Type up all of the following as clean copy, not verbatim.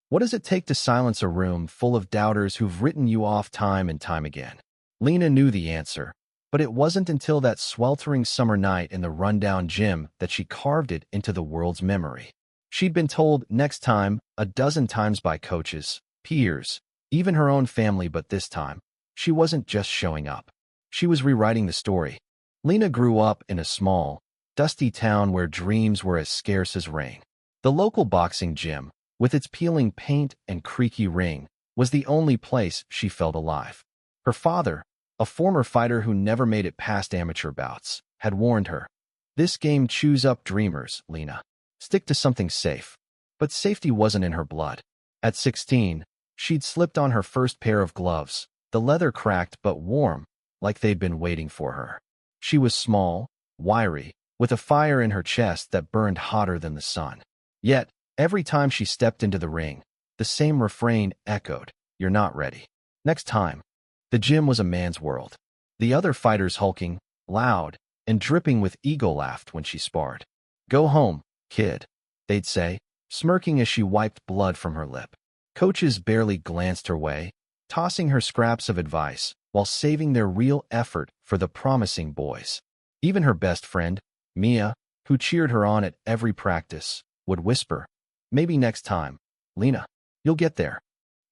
What does it take to silence a room full of doubters who've written you off time and time again? Lena knew the answer, but it wasn't until that sweltering summer night in the rundown gym that she carved it into the world's memory. She'd been told next time a dozen times by coaches, peers, even her own family, but this time, she wasn't just showing up. She was rewriting the story. Lena grew up in a small, dusty town where dreams were as scarce as rain. The local boxing gym, with its peeling paint and creaky ring, was the only place she felt alive. Her father, a former fighter who never made it past amateur bouts, had warned her, "This game chews up dreamers, Lena. Stick to something safe." But safety wasn't in her blood. At 16, she'd slipped on her first pair of gloves, the leather cracked but warm, like they'd been waiting for her. She was small, wiry, with a fire in her chest that burned hotter than the sun. Yet, every time she stepped into the ring, the same refrain echoed, "You're not ready." Next time. The gym was a man's world. The other fighters hulking, loud, and dripping with ego laughed when she sparred. "Go home, kid," they'd say, smirking as she wiped blood from her lip. Coaches barely glanced her way, tossing her scraps of advice while saving their real effort for the promising boys. Even her best friend, Mia, who cheered her on at every practice, would whisper, "Maybe next time, Lena. You'll get there."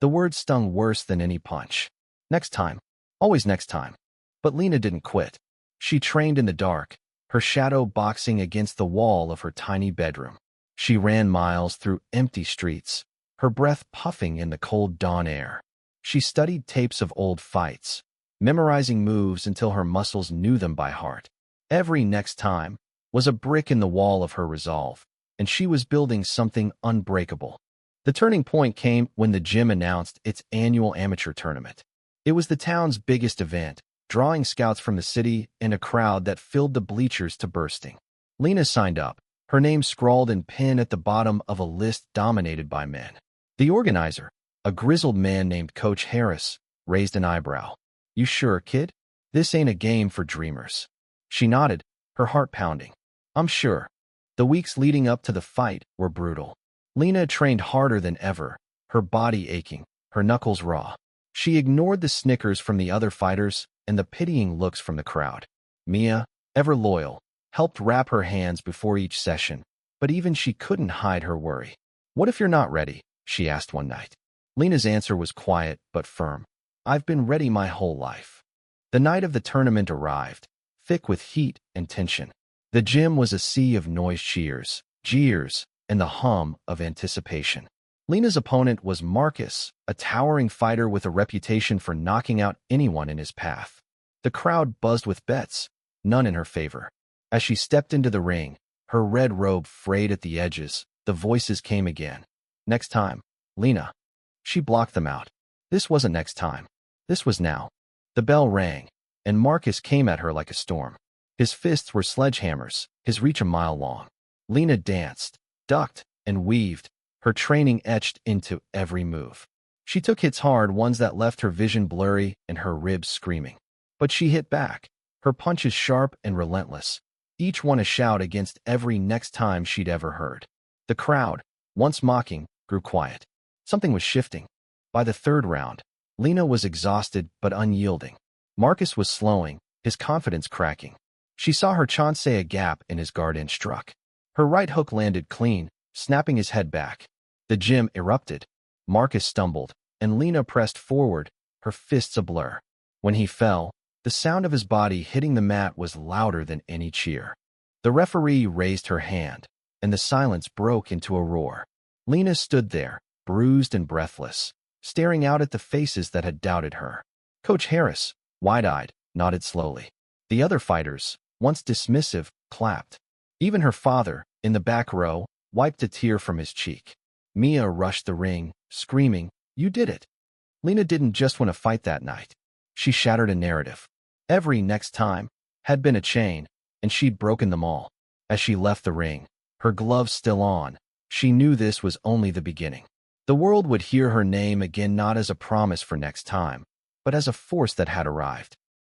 The words stung worse than any punch. Next time. Always next time. But Lena didn't quit. She trained in the dark, her shadow boxing against the wall of her tiny bedroom. She ran miles through empty streets, her breath puffing in the cold dawn air. She studied tapes of old fights, memorizing moves until her muscles knew them by heart. Every next time was a brick in the wall of her resolve, and she was building something unbreakable. The turning point came when the gym announced its annual amateur tournament. It was the town's biggest event, drawing scouts from the city and a crowd that filled the bleachers to bursting. Lena signed up, her name scrawled in pen at the bottom of a list dominated by men. The organizer, a grizzled man named Coach Harris, raised an eyebrow. "You sure, kid? This ain't a game for dreamers." She nodded, her heart pounding. "I'm sure." The weeks leading up to the fight were brutal. Lena trained harder than ever, her body aching, her knuckles raw. She ignored the snickers from the other fighters and the pitying looks from the crowd. Mia, ever loyal, helped wrap her hands before each session, but even she couldn't hide her worry. "What if you're not ready?" she asked one night. Lena's answer was quiet but firm. "I've been ready my whole life." The night of the tournament arrived, thick with heat and tension. The gym was a sea of noise, cheers, jeers, and the hum of anticipation. Lena's opponent was Marcus, a towering fighter with a reputation for knocking out anyone in his path. The crowd buzzed with bets, none in her favor. As she stepped into the ring, her red robe frayed at the edges, the voices came again. "Next time, Lena." She blocked them out. This wasn't next time. This was now. The bell rang, and Marcus came at her like a storm. His fists were sledgehammers, his reach a mile long. Lena danced, ducked, and weaved, her training etched into every move. She took hits hard, ones that left her vision blurry and her ribs screaming. But she hit back, her punches sharp and relentless, each one a shout against every next time she'd ever heard. The crowd, once mocking, grew quiet. Something was shifting. By the third round, Lena was exhausted but unyielding. Marcus was slowing, his confidence cracking. She saw her chance a gap in his guard and struck. Her right hook landed clean, snapping his head back. The gym erupted. Marcus stumbled, and Lena pressed forward, her fists a blur. When he fell, the sound of his body hitting the mat was louder than any cheer. The referee raised her hand, and the silence broke into a roar. Lena stood there, bruised and breathless, staring out at the faces that had doubted her. Coach Harris, wide-eyed, nodded slowly. The other fighters, once dismissive, clapped. Even her father, in the back row, wiped a tear from his cheek. Mia rushed the ring, screaming, "You did it!" Lena didn't just want to fight that night. She shattered a narrative. Every next time had been a chain, and she'd broken them all. As she left the ring, her gloves still on, she knew this was only the beginning. The world would hear her name again, not as a promise for next time, but as a force that had arrived.